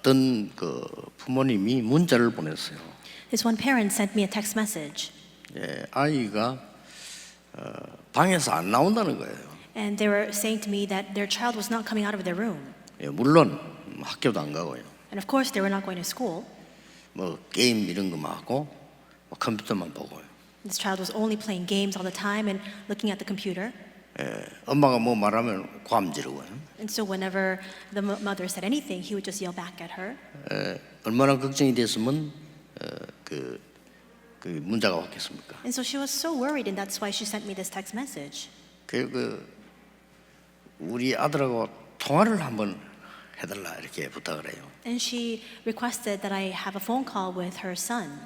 어떤 그 부모님이 문자를 보냈어요. This one parent sent me a text message, 예, 아이가 방에서 안 나온다는 거예요. and they were saying to me that their child was not coming out of their room. 예, 물론 학교도 안 가고요. And of course, they were not going to school. 뭐 게임 이런 거만 하고 뭐 컴퓨터만 보고요. This child was only playing games all the time and looking at the computer. 예, 엄마가 뭐 말하면 고함 지르고요. And so whenever the mother said anything, he would just yell back at her. 예, 얼마나 걱정이 됐으면 그 문자가 왔겠습니까? And so she was so worried, and that's why she sent me this text message. 우리 아들하고 통화를 한번 해달라 이렇게 부탁을 해요. And she requested that I have a phone call with her son.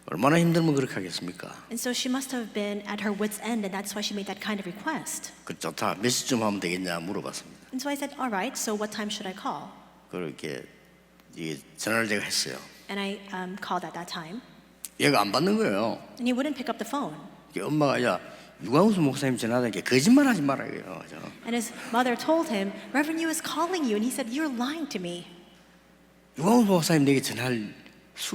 얼마나 힘들면 그렇게 하겠습니까? And so she must have been at her wit's end, and that's why she made that kind of request. 그 좋다. 몇 시쯤 하면 되겠냐 물어봤습니다. And so I said, all right, so what time should I call? 그렇게 이게 전화를 제가 했어요. And I called at that time. 얘가 안 받는 거예요. And he wouldn't pick up the phone. 엄마가 야 유광수 목사님 전화하니까 거짓말하지 말아요. And his mother told him, Reverend Yu is calling you. And he said, you're lying to me. 유광수 목사님 내게 전화할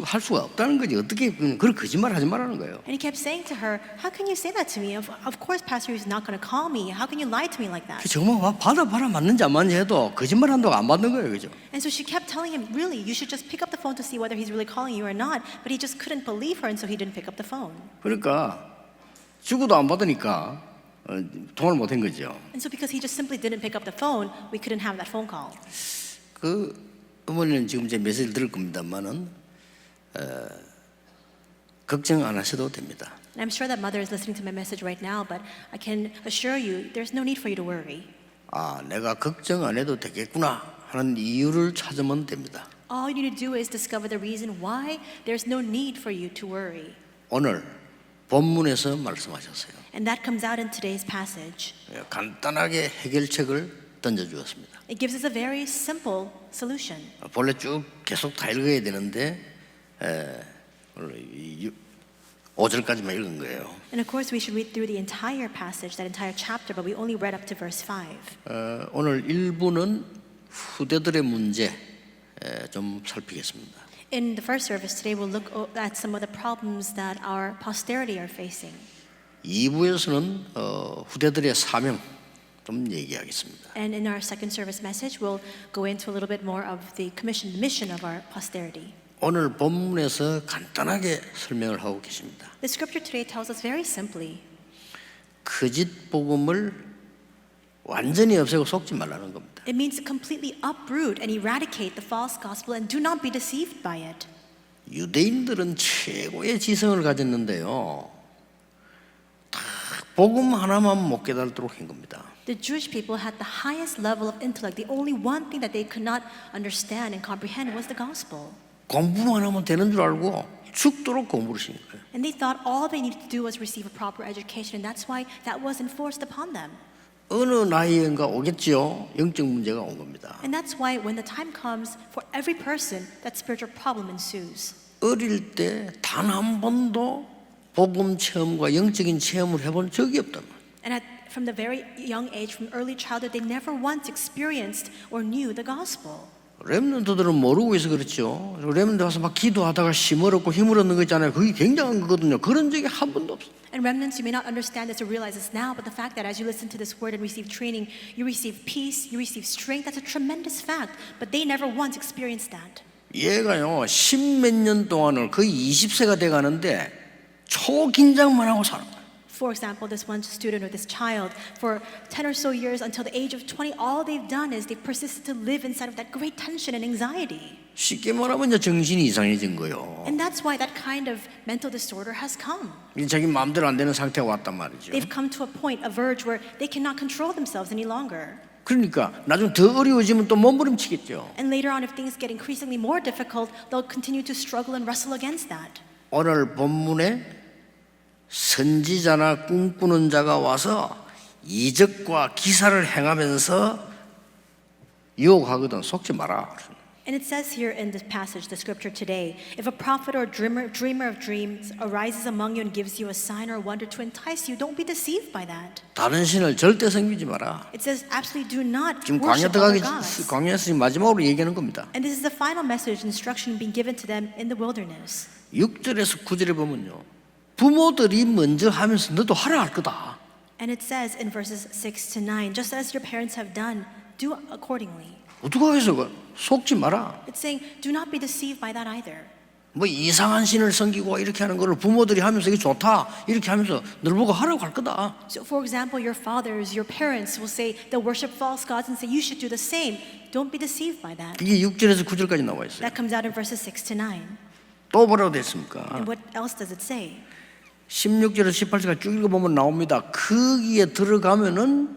할 수가 없다는 거지. 어떻게 그런 거짓말하지 말라는 거예요. And he kept saying to her, how can you say that to me? Of course, Pastor Yu is not going to call me. How can you lie to me like that? 정말 받아봐라 맞는지 안 맞는지 해도 거짓말한다고 안 받는 거예요, 그죠? And so she kept telling him, really, you should just pick up the phone to see whether he's really calling you or not. But he just couldn't believe her, and so he didn't pick up the phone. 그러니까 주고도 안 받으니까 통화를 못 한 거죠. And so because he just simply didn't pick up the phone, we couldn't have that phone call. 그 어머니는 지금 제 메시지를 들을 겁니다만은 걱정 안 하셔도 됩니다. And I'm sure that mother is listening to my message right now, but I can assure you, there's no need for you to worry. 아, 내가 걱정 안 해도 되겠구나 하는 이유를 찾으면 됩니다. All you need to do is discover the reason why there's no need for you to worry. 오늘 본문에서 말씀하셨어요. And that comes out in today's passage. 간단하게 해결책을 던져주었습니다. It gives us a very simple solution. 본래 쭉 계속 다 읽어야 되는데 5절까지만 읽은 거예요. And of course we should read through the entire passage, that entire chapter, but we only read up to verse 5. 오늘 1부는 후대들의 문제 좀 살피겠습니다. In the first service today, we'll look at some of the problems that our posterity are facing. 2부에서는 후대들의 사명 좀 얘기하겠습니다. And in our second service message, we'll go into a little bit more of the commission, the mission of our posterity. 오늘 본문에서 간단하게 설명을 하고 계십니다. The scripture today tells us very simply 거짓 복음을 완전히 없애고 속지 말라는 겁니다. it means to completely uproot and eradicate the false gospel and do not be deceived by it. 유대인들은 최고의 지성을 가졌는데요. 다 복음 하나만 못 깨달도록 한 겁니다. The Jewish people had the highest level of intellect. The only one thing that they could not understand and comprehend was the gospel. 공부만 하면 되는 줄 알고 죽도록 공부를 시킨 거예요. And they thought all they needed to do was receive a proper education, and that's why that was enforced upon them. 어느 나이인가 오겠지요. 영적 문제가 온 겁니다. And that's why when the time comes for every person, that spiritual problem ensues. 어릴 때 단 한 번도 복음 체험과 영적인 체험을 해본 적이 없단 말이에요. And from the very young age, from early childhood, they never once experienced or knew the gospel. 렘넌트들은 모르고 있어 그렇죠. 렘넌트 와서 막 기도하다가 힘을 얻고 힘을 얻는 거 있잖아요. 그게 굉장한 거거든요. 그런 적이 한 번도 없어요. And remnants, you may not understand this or realize this now, but the fact that as you listen to this word and receive training, you receive peace, you receive strength, that's a tremendous fact. But they never once experienced that. 얘가요, 10몇 년 동안을 거의 20세가 돼 가는데 초긴장만 하고 살아. For example, this one student or this child, for 10 or so years until the age of 20, all they've done is they've persisted to live inside of that great tension and anxiety. 쉽게 말하면 이제 정신이 이상해진 거예요. And that's why that kind of mental disorder has come. 자기 마음대로 안 되는 상태가 왔단 말이죠. They've come to a point, a verge where they cannot control themselves any longer. 그러니까 나중 더 어려워지면 또 몸부림치겠죠. And later on, if things get increasingly more difficult, they'll continue to struggle and wrestle against that. 오늘 본문에 선지자나 꿈꾸는 자가 와서 이적과 기사를 행하면서 유혹하거든. 속지 마라. And it says here in this passage, the scripture today, if a prophet or dreamer of dreams arises among you and gives you a sign or wonder to entice you, don't be deceived by that. 다른 신을 절대 섬기지 마라. It says absolutely do not 지금 광야 worship other 들어가기 gods. 광야에서 마지막으로 얘기하는 겁니다. And this is the final message, instruction being given to them in the wilderness. 6절에서 9절에 보면요. 부모들이 먼저 하면서 너도 하라 할 거다. And it says in verses 6 to 9, just as your parents have done, do accordingly. 어떻게 해서 속지 마라. It's saying, do not be deceived by that either. 뭐 이상한 신을 섬기고 이렇게 하는 거를 부모들이 하면서 이게 좋다 이렇게 하면서 널 보고 하라고 할 거다. So for example, your fathers, your parents will say they'll worship false gods and say you should do the same. Don't be deceived by that. 이게 6절에서 9절까지 나와 있어요. That comes out in verses 6 to 9. 또 뭐라고 됐습니까? And what else does it say? 16절에서 18절까지 쭉 읽어보면 나옵니다. 거기에 들어가면은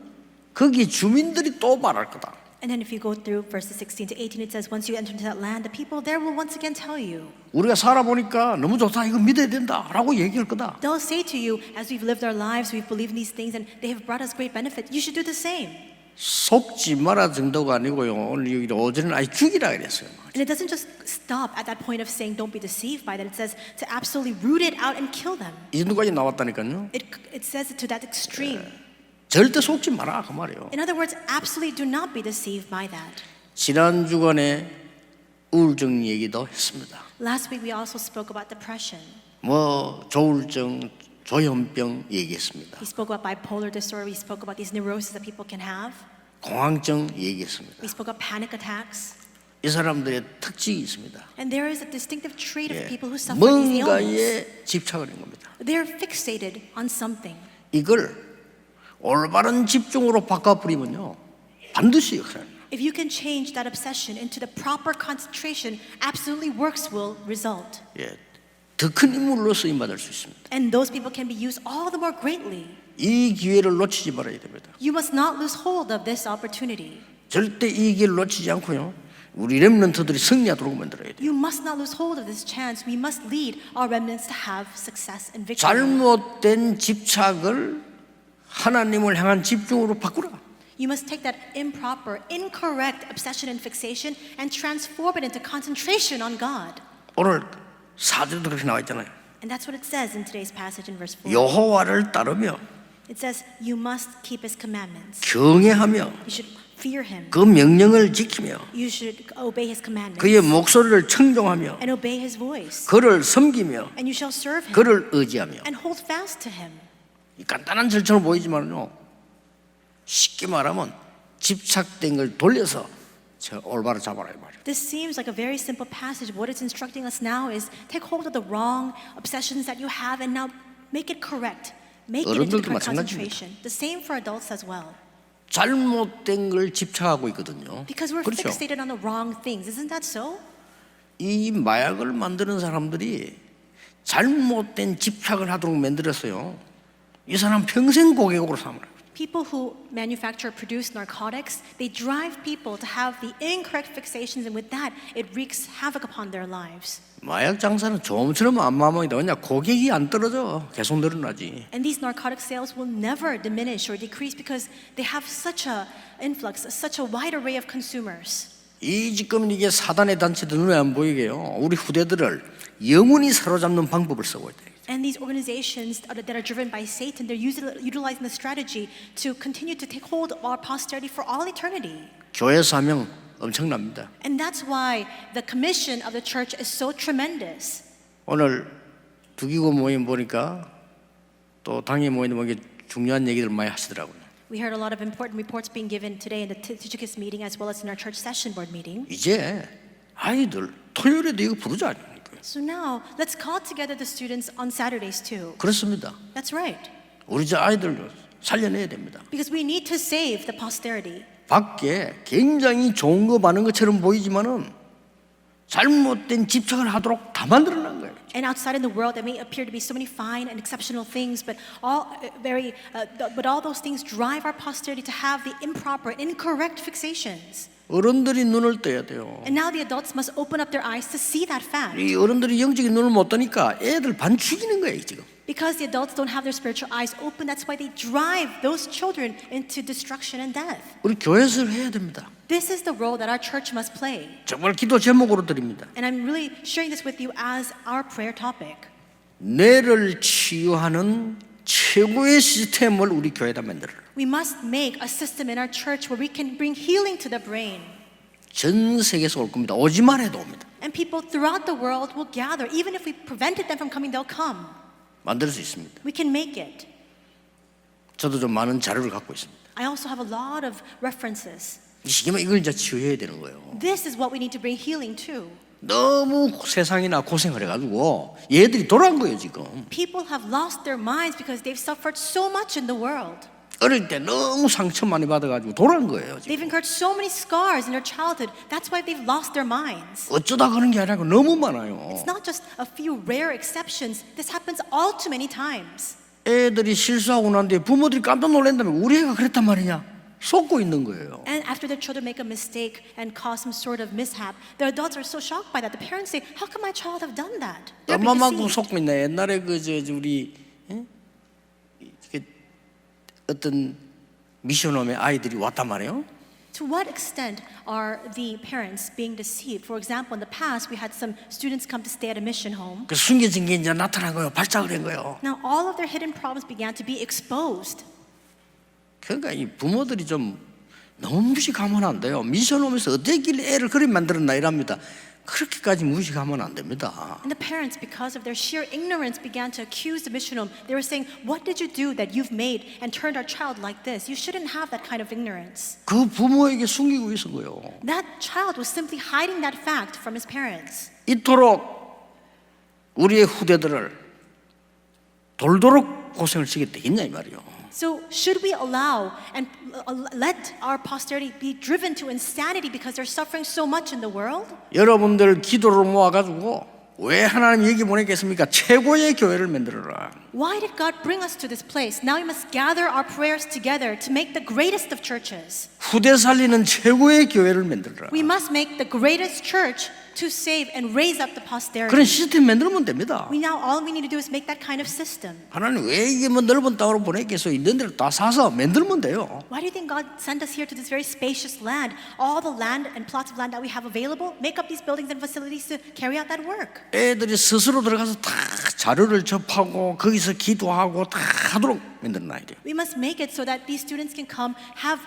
거기 주민들이 또 말할 거다. And then if you go through verses 16 to 18, it says, once you enter into that land, the people there will once again tell you. 우리가 살아보니까 너무 좋다 이거 믿어야 된다 라고 얘기할 거다. They'll say to you, as we've lived our lives, we've believed in these things, and they have brought us great benefit, you should do the same. 속지 마라 정도가 아니고요. 오늘 여기 오전에는 아예 죽이라 그랬어요. And it doesn't just stop at that point of saying don't be deceived by that. It says to absolutely root it out and kill them. 이 정도까지 나왔다니까요. It says it to that extreme. 절대 속지 마라 그 말이에요. In other words, absolutely do not be deceived by that. 지난 주간에 우울증 얘기도 했습니다. Last week we also spoke about depression. 뭐 조울증, 조현병 얘기했습니다. We spoke about bipolar disorder. We spoke about these neuroses that people can have. 공황증 얘기했습니다. We spoke about panic attacks. 이 사람들의 특징이 있습니다. And there is a distinctive trait of people who suffer these ailments. 뭔가에 집착을 한 겁니다. They're fixated on something. 이걸 올바른 집중으로 바꿔버리면요 반드시 역사합니다. If you can change that obsession into the proper concentration, absolutely works will result. 예, 더 큰 인물로 쓰임 받을 수 있습니다. And those people can be used all the more greatly. 이 기회를 놓치지 말아야 됩니다. You must not lose hold of this opportunity. 절대 이 기회를 놓치지 않고요 우리 렘넌트들이 승리하도록 만들어야 돼요. You must not lose hold of this chance. We must lead our remnants to have success and victory. 잘못된 집착을 하나님을 향한 집중으로 바꾸라. You must take that improper, incorrect obsession and fixation and transform it into concentration on God. 오늘 4절도 그렇게 나와 있잖아요. And that's what it says in today's passage in verse 4. 여호와를 따르며 It says, you must keep his commandments. 경외하며 You should fear him. 그 명령을 지키며 You should obey his commandments. 그의 목소리를 청종하며 And obey his voice. 그를 섬기며 And you shall serve him. 그를 의지하며. And hold fast to him. 이 간단한 절처럼 보이지만요 쉽게 말하면 집착된 걸 돌려서 올바로 잡아라 이 말이에요. This seems like a very simple passage. What it's instructing us now is take hold of the wrong obsessions that you have and now make it correct. Make it into the 어른들도 correct 마찬가지입니다. concentration. The same for adults as well. 잘못된 걸 집착하고 있거든요. Because we're 그렇죠? fixated on the wrong things. Isn't that so? 이 마약을 만드는 사람들이 잘못된 집착을 하도록 만들었어요. 이 사람 평생 고객으로 삼으라. People who manufacture or produce narcotics, they drive people to have the incorrect fixations, and with that, it wreaks havoc upon their lives. 마약 장사는 좀처럼 안 마망이다. 그냥 고객이 안 떨어져. 계속 늘어나지. And these narcotic sales will never diminish or decrease because they have such a influx, such a wide array of consumers. 이 지금 이게 사단의 단체들 눈에 안 보이게요. 우리 후대들을 영원히 사로잡는 방법을 쓰고 있다. And these organizations that are driven by Satan, they're utilizing the strategy to continue to take hold of our posterity for all eternity. 교회 사명 엄청납니다. And that's why the commission of the church is so tremendous. 오늘 두기고 모임 보니까 또 당회 모임 보니까 중요한 얘기들 많이 하시더라고요. We heard a lot of important reports being given today in the Tychicus meeting as well as in our church session board meeting. 이제 아이들 토요일에도 이거 부르자. So now, let's call together the students on Saturdays too. 그렇습니다. That's right. 우리 저 아이들 살려내야 됩니다. Because we need to save the posterity. 밖에 굉장히 좋은 거 많은 것처럼 보이지만은 잘못된 집착을 하도록 다 만들어낸 거예요. And outside in the world, there may appear to be so many fine and exceptional things, but all those things drive our posterity to have the improper, incorrect fixations. 어른들이 눈을 떠야 돼요. And now the adults must open up their eyes to see that fact. 이 어른들이 영적인 눈을 못 뜨니까 애들 반 죽이는 거예요 지금. Because the adults don't have their spiritual eyes open, that's why they drive those children into destruction and death. 우리 교회에서 해야 됩니다. This is the role that our church must play. 정말 기도 제목으로 드립니다. And I'm really sharing this with you as our prayer topic. 뇌를 치유하는 최고의 시스템을 우리 교회에다 만들어라. We must make a system in our church where we can bring healing to the brain. 전 세계에서 올 겁니다. 오지만 해도 옵니다. And people throughout the world will gather. Even if we prevented them from coming, they'll come. 만들 수 있습니다. We can make it. 저도 좀 많은 자료를 갖고 있습니다. I also have a lot of references. 이 시기면 이걸 이제 치유해야 되는 거예요. This is what we need to bring healing to. 너무 세상이나 고생을 해가지고 얘들이 돌아온 거예요 지금. People have lost their minds because they've suffered so much in the world. 어릴 때 너무 상처 많이 받아가지고 돌아온 거예요 지금. They've incurred so many scars in their childhood. That's why they've lost their minds. 어쩌다 그런 게 아니라 너무 많아요. It's not just a few rare exceptions. This happens all too many times. 애들이 실수하고 난 뒤에 부모들이 깜짝 놀란다면 우리 애가 그랬단 말이냐 속고 있는 거예요. And after their children make a mistake and cause some sort of mishap, the adults are so shocked by that. The parents say, "How can my child have done that?" They're being 엄마만큼 deceived. 속고 있나. 옛날에 우리 이게 어떤 미션홈의 아이들이 왔단 말이에요. To what extent are the parents being deceived? For example, in the past, we had some students come to stay at a mission home. 그 숨겨진 게 이제 나타난 거예요. 발작을 한 거예요. Now, all of their hidden problems began to be exposed. 그러니까 이 부모들이 좀 너무 무식하면 안 돼요. 미션홈에서 어떻게 애를 그리 만들었나 이랍니다. 그렇게까지 무식하면 안 됩니다. And the parents, because of their sheer ignorance, began to accuse the mission home. They were saying, "What did you do that you've made and turned our child like this? You shouldn't have that kind of ignorance." 그 부모에게 숨기고 있은 거예요. That child was simply hiding that fact from his parents. 이토록 우리의 후대들을 돌도록 고생을 시게 되겠냐 이 말이에요. So should we allow and let our posterity be driven to insanity because they're suffering so much in the world? 여러분들 기도를 모아가지고 왜 하나님 여기 보냈겠습니까? 최고의 교회를 만들어라. Why did God bring us to this place? Now we must gather our prayers together to make the greatest of churches. 후대 살리는 최고의 교회를 만들어라. We must make the greatest church to save and raise up the posterity. 그런 시스템 만들면 됩니다. All we need to do is make that kind of system. 하나님 왜 이게 뭐 넓은 땅으로 보냈겠어? 있는 데를 다 사서 만들면 돼요. Why do you think God sent us here to this very spacious land? All the land and plots of land that we have available, make up these buildings and facilities to carry out that work. 애들이 스스로 들어가서 다 자료를 접하고 거기서 기도하고 다 하도록 만들어놔야 돼요. We must make it so that these students can come, have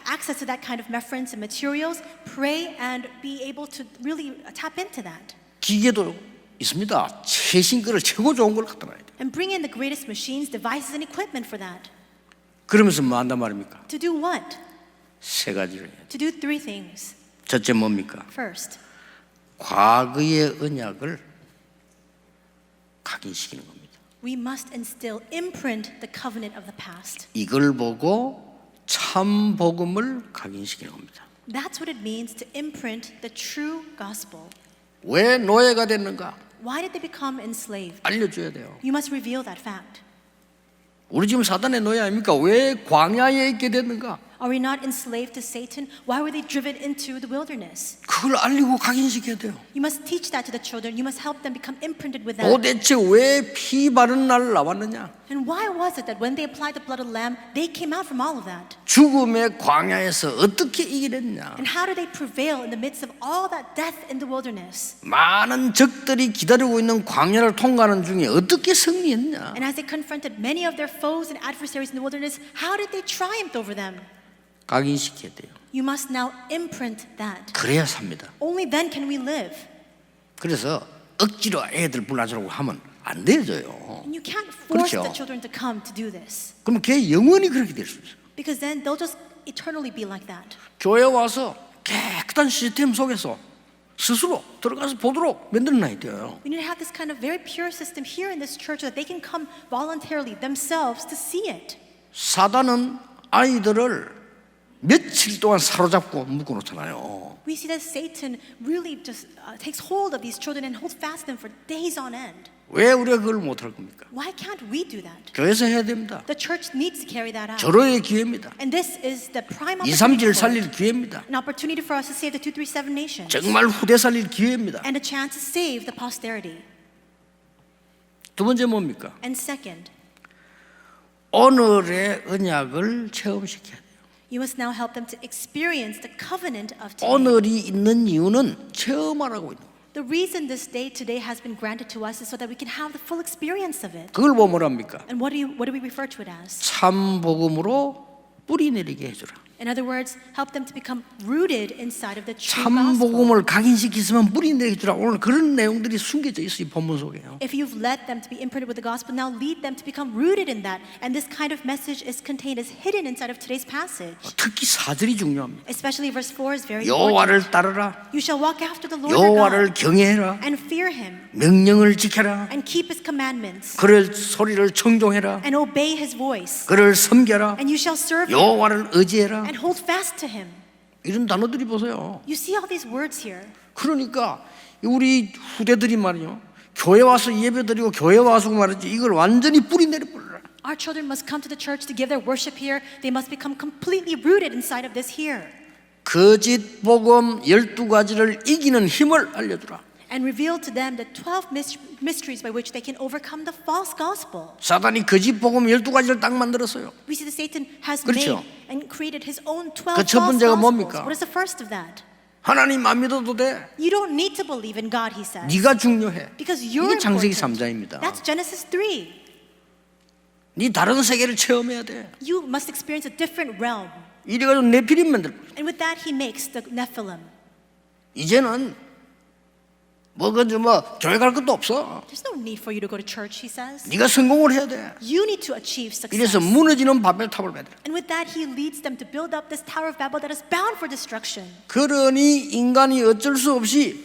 access to that kind of reference and materials, pray, and be able to really tap into that. 기계도 있습니다. 최신 거를 최고 좋은 걸 갖다 놔야 돼요. And bring in the greatest machines, devices, and equipment for that. 그러면서 뭐 한단 말입니까? To do what? 세 가지를 해야 돼요. To do three things. 첫째 뭡니까? First, 과거의 언약을 각인시키는 겁니다. we must instill, imprint the covenant of the past. 이걸 보고 참 복음을 각인시키는 겁니다. That's what it means to imprint the true gospel. 왜 노예가 됐는가? Why did they become enslaved? 알려줘야 돼요. You must reveal that fact. 우리 지금 사단의 노예 아닙니까? 왜 광야에 있게 됐는가? Are we not enslaved to Satan? Why were they driven into the wilderness? 그걸 알리고 각인시켜야 돼요. You must teach that to the children. You must help them become imprinted with that. 도대체 왜 피 바른 날 나왔느냐? And why was it that when they applied the blood of the lamb, they came out from all of that? 죽음의 광야에서 어떻게 이기랬냐? And how did they prevail in the midst of all that death in the wilderness? 많은 적들이 기다리고 있는 광야를 통과하는 중에 어떻게 승리했냐? And as they confronted many of their foes and adversaries in the wilderness, how did they triumph over them? 각인시켜야 돼요. You must now imprint that. 그래야 삽니다. Only then can we live. 그래서 억지로 애들 불러주라고 하면 안 되져요. And you can't force 그렇죠. the children to come to do this. 그럼 걔 영원히 그렇게 될 수 있어요. Because then they'll just eternally be like that. 교회 와서 깨끗한 시스템 속에서 스스로 들어가서 보도록 만들어놔야 돼요. We need to have this kind of very pure system here in this church so that they can come voluntarily themselves to see it. 사단은 아이들을 며칠 동안 사로잡고 묶어놓잖아요. We see that Satan really just takes hold of these children and holds fast them for days on end. 왜 우리가 그걸 못할 겁니까? Why can't we do that? 교회에서 해야 됩니다. The church needs to carry that out. 절호의 기회입니다. And this is the prime 237 opportunity for 살릴 it. 기회입니다. An opportunity for us to save the 237 nations. 정말 후대 살릴 기회입니다. And a chance to save the posterity. 두 번째 뭡니까? And second, 오늘의 언약을 체험시켜야 돼요. you must now help them to experience the covenant of today. 오늘이 있는 이유는 체험하라고 있는 거예요. The reason this day today has been granted to us is so that we can have the full experience of it. 그걸 보면 뭐랍니까? And what do we refer to it as? 참 복음으로 뿌리 내리게 해주라. In other words, help them to become rooted inside of the true 참 gospel. 복음을 각인시키면 뿌리 내리게 해주라. 오늘 그런 내용들이 숨겨져 있어요. 이 본문 속에요. If you've led them to be imprinted with the gospel, now lead them to become rooted in that. And this kind of message is contained, is hidden inside of today's passage. 특히 4절이 중요합니다. Especially verse 4 is very important. 여호와를 따르라. You shall walk after the Lord your 여호와를 God 경외해라. and fear him 명령을 지켜라. and keep his commandments 그를 소리를 청종해라. and obey his voice. 그를 섬겨라. And you shall serve him 여호와를 의지해라. and hold fast to him. 이런 단어들이 보세요. You see all these words here. 그러니까 우리 후대들이 말이요. 교회 와서 예배드리고 교회 와서 말이지 이걸 완전히 뿌리 내려버려라. Our children must come to the church to give their worship here. They must become completely rooted inside of this here. 거짓 복음 12가지를 이기는 힘을 알려주라. And reveal to them the 12 mysteries by which they can overcome the false gospel. 사단이 거짓 복음 12가지를 딱 만들었어요. We see that Satan has 그렇죠. made and created his own 12 그 첫 false 번째가 gospels. 뭡니까? What is the first of that? 하나님 안 믿어도 돼. You don't need to believe in God, he says. 네가 중요해. Because you're 이게 창세기 important. 3장입니다. That's Genesis 3. 네 다른 세계를 체험해야 돼. You must experience a different realm. 이래가지고 네피림 만들 거야. And with that, he makes the Nephilim. 이제는 뭐 교회 갈 것도 없어. There's no need for you to go to church, he says. 네가 성공을 해야 돼. You need to achieve success. 이래서 무너지는 바벨탑을 만들어. And with that, he leads them to build up this Tower of Babel that is bound for destruction. 그러니 인간이 어쩔 수 없이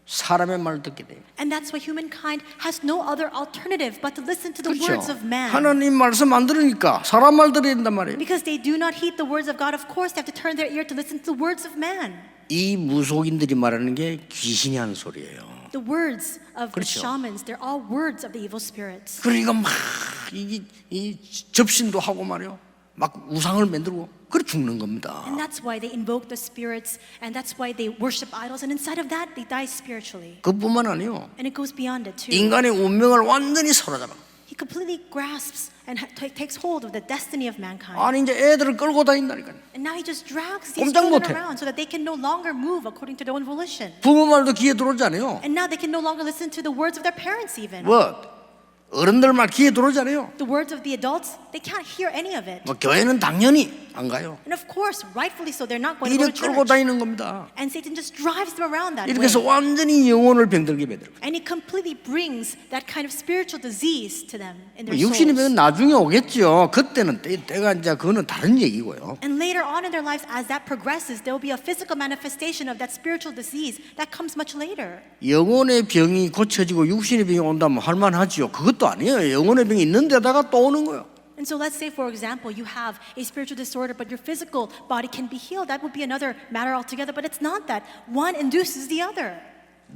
사람의 말을 듣게 돼요. And that's why humankind has no other alternative but to listen to the 그렇죠. words of man. 하나님 말씀 안 들으니까 사람 말 들어야 된단 말이에요. Because they do not heed the words of God, of course they have to turn their ear to listen to the words of man. 이 무속인들이 말하는 게 귀신이 하는 소리예요. The words of the 그렇죠. shamans, they're all words of the evil spirits. 그러니까 막 이 접신도 하고 말이요. 막 우상을 만들고 그래 죽는 겁니다. And that's why they invoke the spirits, and that's why they worship idols, and inside of that they die spiritually. 그뿐만 아니요. And it goes beyond it too. 인간의 운명을 완전히 사로잡아. He completely grasps and takes hold of the destiny of mankind. 아니 이제 애들을 끌고 다닌다니까요. And now he just drags these 꼼짝 children 못해. around so that they can no longer move according to their own volition. 부모 말도 귀에 들어오지 않아요. And now they can no longer listen to the words of their parents even. 뭐 어른들 말 귀에 들어오지 않아요. The words of the adults, they can't hear any of it. 뭐 교회는 당연히 안 가요. And of course, rightfully so, they're not going to 이래 go to 끌고 church. 다니는 겁니다. And Satan just drives them around that 이렇게 way. 해서 완전히 영혼을 병들게 만들어요. And he completely brings that kind of spiritual disease to them in their 육신의 병은 souls. 나중에 오겠죠. 그때는 때가 이제 그거는 다른 얘기고요. And later on in their lives, as that progresses, there will be a physical manifestation of that spiritual disease that comes much later. 영혼의 병이 고쳐지고 육신의 병이 온다면 할만하지요. 그것도 아니에요. 영혼의 병이 있는 데다가 또 오는 거예요. And so let's say, for example, you have a spiritual disorder, but your physical body can be healed. That would be another matter altogether, but it's not that. One induces the other.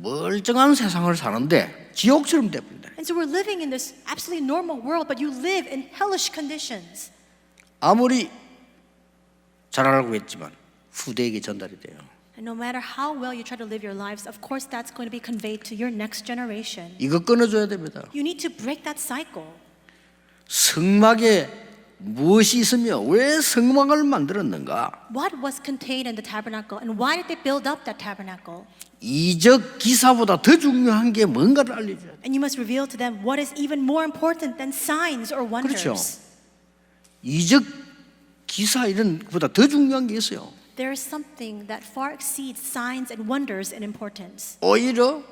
멀쩡한 세상을 사는데 지옥처럼 돼버린다. And so we're living in this absolutely normal world, but you live in hellish conditions. 아무리 잘하려고 했지만 후대에게 전달이 돼요. And no matter how well you try to live your lives, of course that's going to be conveyed to your next generation. 이거 끊어줘야 됩니다. You need to break that cycle. 성막에 무엇이 있으며 왜 성막을 만들었는가? What was contained in the tabernacle, and why did they build up that tabernacle? 이적 기사보다 더 중요한 게 뭔가를 알려줘야 돼. And you must reveal to them what is even more important than signs or wonders. 그렇죠. 이적 기사 이런 것보다 더 중요한 게 있어요. There is something that far exceeds signs and wonders in importance. 오히려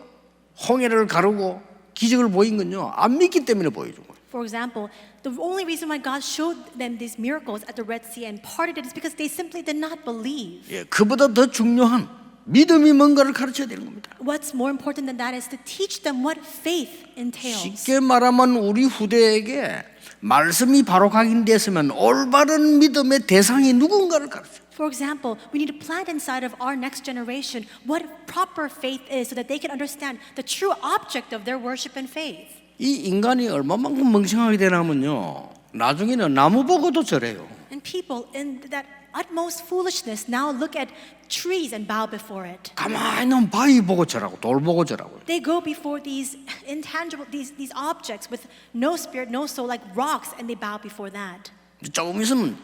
홍해를 가르고 기적을 보인 건요 안 믿기 때문에 보여준 거예요. For example, the only reason why God showed them these miracles at the Red Sea and parted it is because they simply did not believe. 예, 그보다 더 중요한 믿음이 뭔가를 가르쳐야 되는 겁니다. What's more important than that is to teach them what faith entails. 쉽게 말하면 우리 후대에게 말씀이 바로 각인됐으면 올바른 믿음의 대상이 누군가를 가르쳐. For example, we need to plant inside of our next generation what proper faith is so that they can understand the true object of their worship and faith. 이 인간이 얼마만큼 멍청하게 되냐면요 나중에는 나무 보고도 절해요. And people in that utmost foolishness, now look at trees and bow before it. 가만히 있는 바위 보고 절하고 돌 보고 절하고. They go before these intangible, these objects with no spirit, no soul, like rocks, and they bow before that. 조금 있으면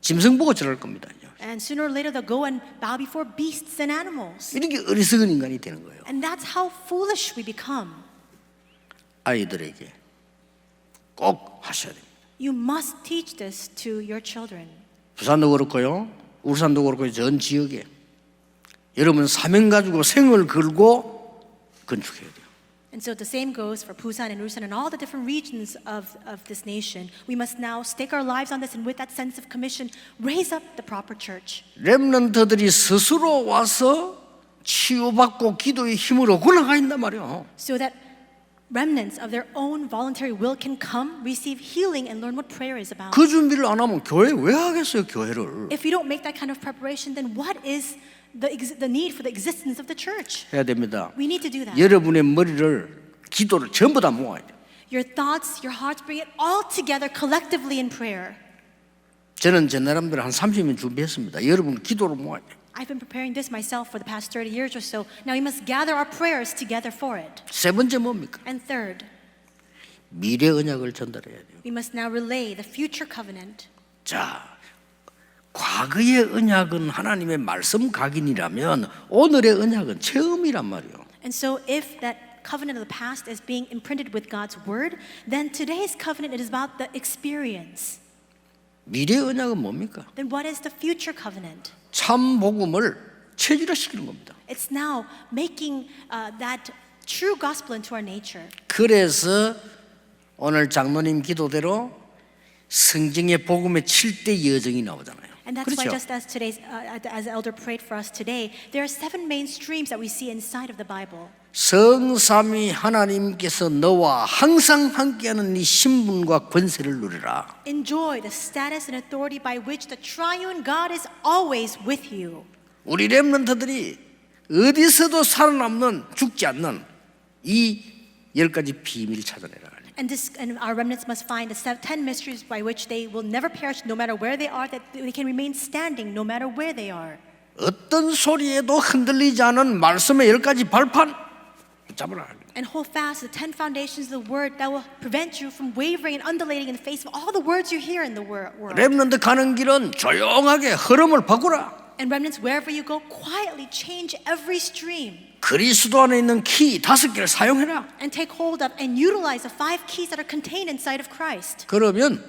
짐승 보고 절할 겁니다. And sooner or later, they'll go and bow before beasts and animals. 이렇게 어리석은 인간이 되는 거예요. And that's how foolish we become. 아이들에게 꼭 하셔야 됩니다. You must teach this to your children. 부산도 그렇고요, 울산도 그렇고 전 지역에 여러분 사명 가지고 생을 걸고 건축해야 돼요. And so the same goes for Busan and Ulsan and all the different regions of this nation. We must now stake our lives on this and with that sense of commission, raise up the proper church. 렘넌트들이 스스로 와서 치유받고 기도의 힘으로 올라가 있단 말이에요. So that remnants of their own voluntary will can come, receive healing, and learn what prayer is about. 그 준비를 안 하면 교회 왜 하겠어요, 교회를? If you don't make that kind of preparation, then what is the need for the existence of the church? 해야 됩니다. We need to do that. 여러분의 머리를 기도를 전부 다 모아야 돼요. Your thoughts, your hearts, bring it all together collectively in prayer. 저는 제 나름대로 한 30년 준비했습니다. 여러분 기도를 모아야 돼요. I've been preparing this myself for the past 30 years or so. Now we must gather our prayers together for it. 세 번째 뭡니까? And third, 미래 언약을 전달해야 돼요. we must now relay the future covenant. 자, 과거의 언약은 하나님의 말씀 각인이라면 오늘의 언약은 체험이란 말이에요. And so if that covenant of the past is being imprinted with God's word, then today's covenant it is about the experience. 미래 언약은 뭡니까? Then what is the future covenant? 참 복음을 체질화시키는 겁니다. It's now making that true gospel into our nature. 그래서 오늘 장로님 기도대로 성경의 복음의 7대 여정이 나오잖아요. And that's why 그렇죠? just as today's as the elder prayed for us today, there are 7 main streams that we see inside of the Bible. 성삼위 하나님께서 너와 항상 함께하는 네 신분과 권세를 누리라. Enjoy the status and authority by which the triune God is always with you. 우리 렘넌트들이 어디서도 살아남는 죽지 않는 이 10가지 비밀 찾아내라. And our remnants must find the 10 mysteries by which they will never perish no matter where they are, that they can remain standing no matter where they are. 어떤 소리에도 흔들리지 않은 말씀의 10가지 발판 붙잡으라. And hold fast the 10 foundations of the word that will prevent you from wavering and undulating in the face of all the words you hear in the world. 렘넌트 가는 길은 조용하게 흐름을 바꾸라. And remnants, wherever you go, quietly change every stream. 그리스도 안에 있는 키 5개를 사용해라. And take hold of and utilize the 5 keys that are contained inside of Christ. 그러면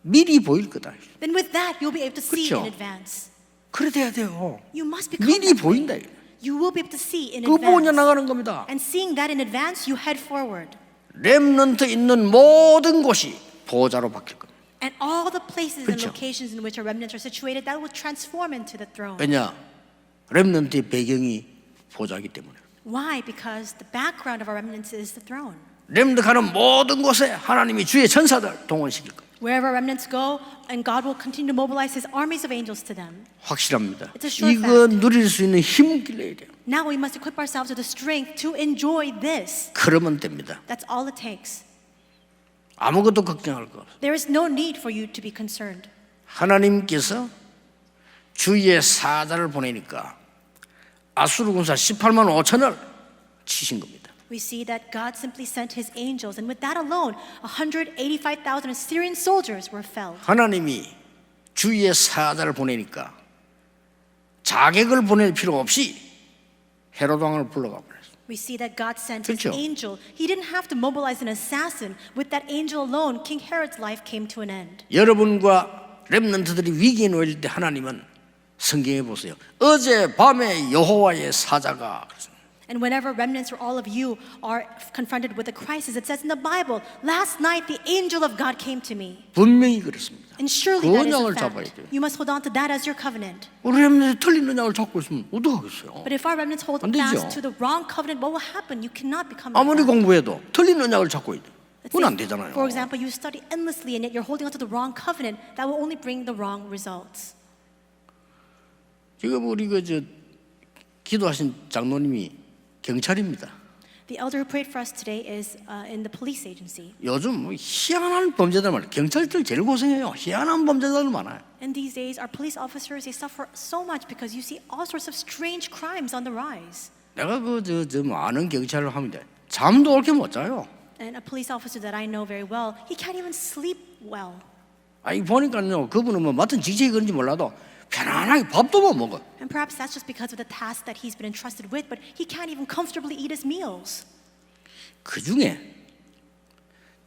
미리 보일 거다. Then with that, you'll be able to see 그렇죠? in advance. 그래 돼야 돼요. You must become 미리 that way. 보인다. You will be able to see in 그 보고 advance. 나가는 겁니다. And seeing that in advance, you head forward. 렘넌트 있는 모든 곳이 보좌로 바뀔 겁니다. And all the places and 그렇죠? locations in which our remnants are situated, that will transform into the throne. 왜냐? 렘넌트의 배경이 보좌이기 때문에. Why? Because the background of our remnants is the throne. 렘넌트 가는 모든 곳에 하나님이 주의 천사들 동원시킬 겁니다. Wherever our remnants go, and God will continue to mobilize His armies of angels to them. 확실합니다. It's a sure 이거 fact. 누릴 수 있는 힘을 길러야 돼요. Now we must equip ourselves with the strength to enjoy this. 그러면 됩니다. That's all it takes. 아무것도 걱정할 거 없어요. There is no need for you to be concerned. 하나님께서 주의 사자를 보내니까 아수르 군사 18만 5천을 치신 겁니다. We see that God simply sent His angels, and with that alone, 185,000 Assyrian soldiers were felled. 하나님이 주의 사자를 보내니까 자객을 보낼 필요 없이 헤롯 왕을 불러가 버렸어요. We see that God sent 그렇죠? His angel. He didn't have to mobilize an assassin. With that angel alone, King Herod's life came to an end. 여러분과 렘넌트들이 위기에 놓일 때 하나님은 성경에 보세요. 어제 밤에 여호와의 사자가 그랬습니다. And whenever remnants or all of you are confronted with a crisis, it says in the Bible, last night the angel of God came to me. 분명히 그렇습니다. And surely 그 that is a 언약을 잡아야 fact. 돼요. You must hold on to that as your covenant. 우리 렘넌트 틀린 언약을 잡고 있으면 어떡하겠어요? But if our remnants hold 안 되죠. fast to the wrong covenant, what will happen? You cannot become 아무리 like that. 공부해도 틀린 언약을 잡고 있대. Let's 그건 say, 안 되잖아요. For example, you study endlessly and yet you're holding on to the wrong covenant, that will only bring the wrong results. 지금 우리 기도하신 장로님이 경찰입니다. The elder who prayed for us today is in the police agency. 요즘 뭐 희한한 범죄들 많아요. 경찰들 제일 고생해요. 희한한 범죄들 많아요. And these days, our police officers, they suffer so much because you see all sorts of strange crimes on the rise. 내가 아는 경찰을 하면 돼. 잠도 옳게 못 자요. And a police officer that I know very well, he can't even sleep well. 아니 보니까요, 그분은 뭐 맡은 직책이 그런지 몰라도 편안하게 밥도 못 먹어. And perhaps that's just because of the task that he's been entrusted with, but he can't even comfortably eat his meals. 그 중에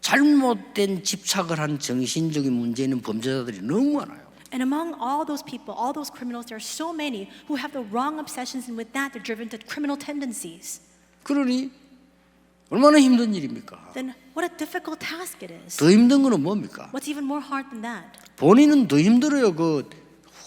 잘못된 집착을 한 정신적인 문제 있는 범죄자들이 너무 많아요. And among all those people, all those criminals, there are so many who have the wrong obsessions, and with that, they're driven to criminal tendencies. 그러니 얼마나 힘든 일입니까? Then what a difficult task it is. 더 힘든 거는 뭡니까? What's even more hard than that? 본인은 더 힘들어요. 그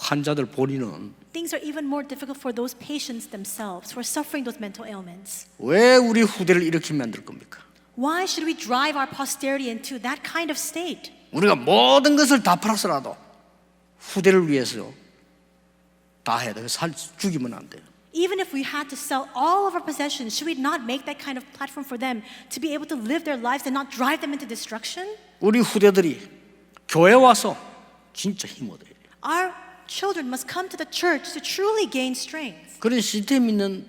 환자들 본인은. Things are even more difficult for those patients themselves who are suffering those mental ailments. 왜 우리 후대를 이렇게 만들 겁니까? Why should we drive our posterity into that kind of state? 우리가 모든 것을 다 팔아서라도 후대를 위해서 다 해야 돼요. 죽이면 안 돼요. Even if we had to sell all of our possessions, should we not make that kind of platform for them to be able to live their lives and not drive them into destruction? 우리 후대들이 교회 와서 진짜 힘 얻어야 돼요. Our children must come to the church to truly gain strength. 그런 시스템 있는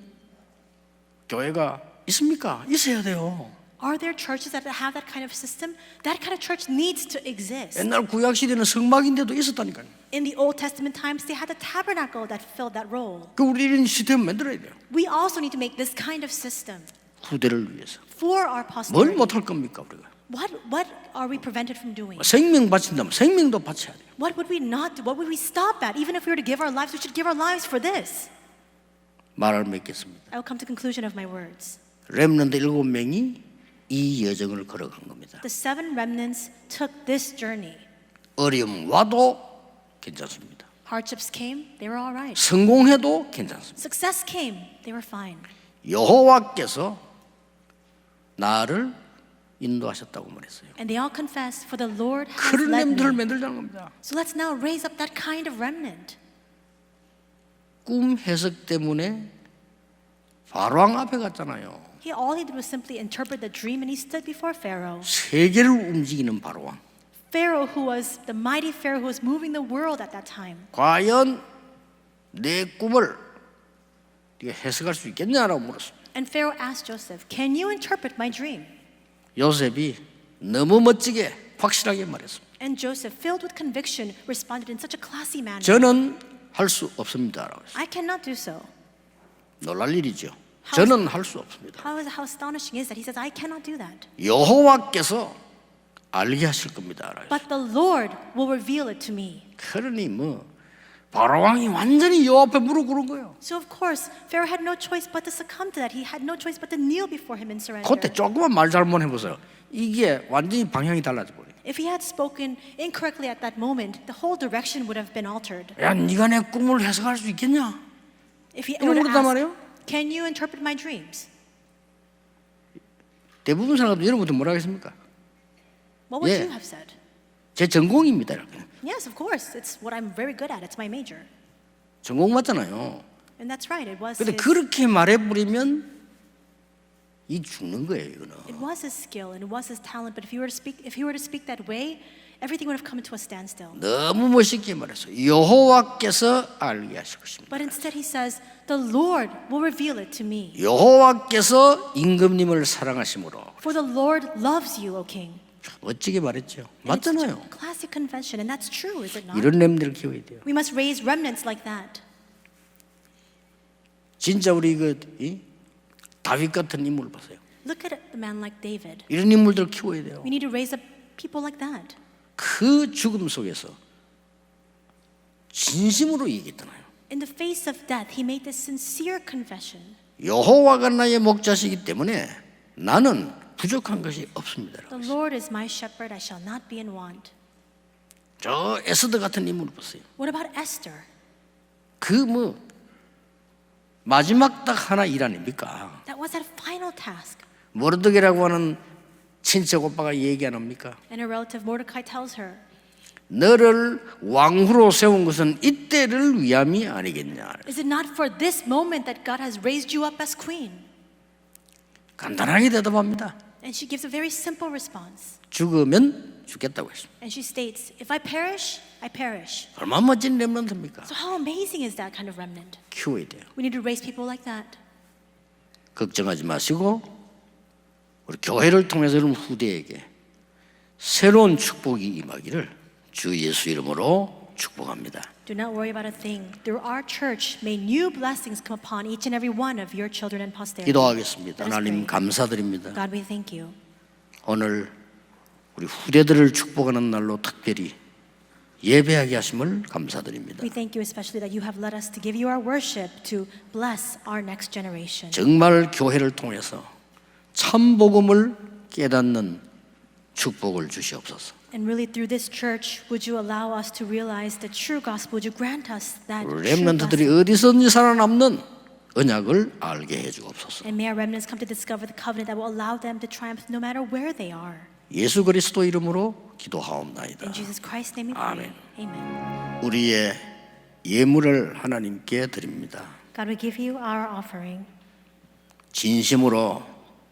교회가 있습니까? 있어야 돼요. Are there churches that have that kind of system? That kind of church needs to exist. 옛날 구약 시대는 성막인데도 있었다니까요. In the Old Testament times, they had a tabernacle that filled that role. 그 우리 이런 시스템 만들어야 돼요. We also need to make this kind of system 후대를 위해서. for our 뭘 posterity. 못할 겁니까 우리가? What are we prevented from doing? 생명 바친다면 생명도 바쳐야 돼요. What would we not do? What would we stop at? Even if we were to give our lives, we should give our lives for this. 말을 맺겠습니다. I will come to the conclusion of my words. 렘넌트 7명이 이 여정을 걸어간 겁니다. The 7 remnants took this journey. 어려움 와도 괜찮습니다. Hardships came, they were all right. 성공해도 괜찮습니다. Success came, they were fine. 여호와께서 나를 인도하셨다고 말했어요. And they all confessed, for the Lord has 그런 led 렘들을 me. 만들자는 겁니다. So let's now raise up that kind of remnant. 꿈 해석 때문에 바로왕 앞에 갔잖아요. All he did was simply interpret the dream, and he stood before Pharaoh. 세계를 움직이는 바로왕. Pharaoh, who was the mighty Pharaoh who was moving the world at that time. 과연 내 꿈을 네가 해석할 수 있겠냐라고 물었습니다. And Pharaoh asked Joseph, "Can you interpret my dream?" 요셉이 너무 멋지게 확실하게 말했습니다. And Joseph, filled with conviction, responded in such a classy manner. 저는 할 수 없습니다라고 했어요. I cannot do so. 놀랄 일이죠. 저는 할 수 없습니다. How astonishing is that? He says, I cannot do that. 여호와께서 알게 하실 겁니다라고. But the Lord will reveal it to me. 그러니 바로왕이 완전히 여호와 앞에 무릎 꿇은 거예요. So of course, Pharaoh had no choice but to succumb to that. He had no choice but to kneel before him and surrender. 그때 조금만 말 잘못 해보세요. 이게 완전히 방향이 달라져 버려요. If he had spoken incorrectly at that moment, the whole direction would have been altered. 야, 네가 내 꿈을 해석할 수 있겠냐? If he 이런 would have 거단 asked, 말이에요. "Can you interpret my dreams?" 대부분 사람들 여러분들 뭐라 하겠습니까? What would Yeah. you have said? 제 전공입니다. 이렇게. Yes, of course. It's what I'm very good at. It's my major. 전공 맞잖아요. And that's right. It was 근데 his, 그렇게 말해버리면 이 죽는 거예요. 이거는. it was his skill and it was his talent. But if he were to speak that way, everything would have come into a standstill. 너무 멋있게 말했어요. 여호와께서 알게 하실 것입니다. But instead he says, "The Lord will reveal it to me." 여호와께서 임금님을 사랑하심으로. For the Lord loves you, O king. 멋지게 말했죠. And it's such 맞잖아요. a classic confession, and that's true, is it not? 이런 렘들을 키워야 돼요. We must raise remnants like that. 진짜 우리 다윗 같은 인물을 보세요. Look at the man like David. 이런 인물들을 키워야 돼요. We need to raise up people like that. 그 죽음 속에서 진심으로 얘기했잖아요. In the face of death, he made this sincere confession. 여호와가 나의 목자시기 때문에 나는 부족한 것이 없습니다. The Lord is my shepherd, I shall not be in want. 저 에스더 같은 인물을 보세요. What about Esther? 마지막 딱 하나 일 아닙니까? That was that final task. 모르드게라고 하는 친척 오빠가 얘기 안 합니까? And her relative Mordecai tells her, 너를 왕후로 세운 것은 이때를 위함이 아니겠냐. "Is it not for this moment that God has raised you up as queen?" 간단하게 대답합니다. And she gives a very simple response. 죽으면 죽겠다고 했습니다. And she states, if I perish, I perish. 얼마나 멋진 렘넌트입니까? So how amazing is that kind of remnant? 키워야 돼요. We need to raise people like that. 걱정하지 마시고 우리 교회를 통해서 여러분 후대에게 새로운 축복이 임하기를 주 예수 이름으로 축복합니다. Do not worry about a thing. Through our church, may new blessings come upon each and every one of your children and posterity. 기도하겠습니다. Let us 하나님 pray. 감사드립니다. God, we thank you. 오늘 우리 후대들을 축복하는 날로 특별히 예배하게 하심을 감사드립니다. We thank you especially that you have led us to give you our worship to bless our next generation. 정말 교회를 통해서 참 복음을 깨닫는 축복을 주시옵소서. And really through this church, would you allow us to realize the true gospel? Would you grant us that true 렘넌트들이 gospel? 어디서든지 살아남는 언약을 알게 해 주옵소서. And may our remnants come to discover the covenant that will allow them to triumph no matter where they are. 예수 그리스도 이름으로 기도하옵나이다. In Jesus Christ's name we pray. Amen. 우리의 예물을 하나님께 드립니다. God, we give you our offering. 진심으로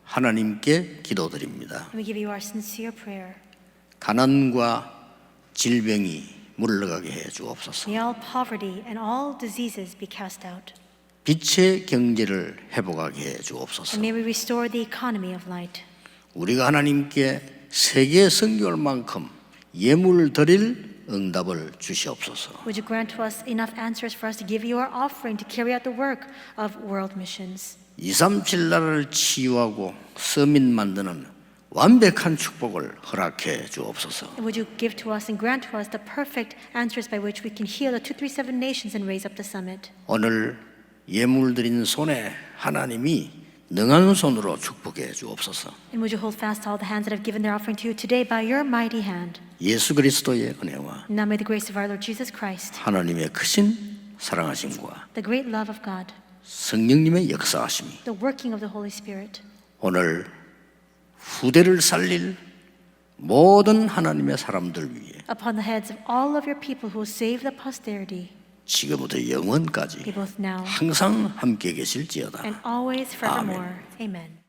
하나님께 기도드립니다. And we give you our sincere prayer. 가난과 질병이 물러가게 해 주옵소서. May all poverty and all diseases be cast out. 빛의 경제를 회복하게 해 주옵소서. And may we restore the economy of light. 우리가 하나님께 세계 선교할 만큼 예물 드릴 응답을 주시옵소서. Would you grant to us enough answers for us to give you our offering to carry out the work of world missions? 237 나라를 치유하고 서민 만드는 완벽한 축복을 허락해 주옵소서. And would you give to us and grant to us the perfect answers by which we can heal the 237 nations and raise up the summit? 오늘 예물 드린 손에 하나님이 능한 손으로 축복해 주옵소서. And would you hold fast to all the hands that have given their offering to you today by your mighty hand? 예수 그리스도의 은혜와 And now may the grace of our Lord Jesus Christ, 하나님의 크신 사랑하심과 the great love of God, 성령님의 역사하심이 the working of the Holy Spirit, 오늘 후대를 살릴 모든 하나님의 사람들 위해 upon the heads of all of your people who will save the posterity, 지금부터 영원까지 be both now 항상 함께 계실지어다. and always forevermore. Amen.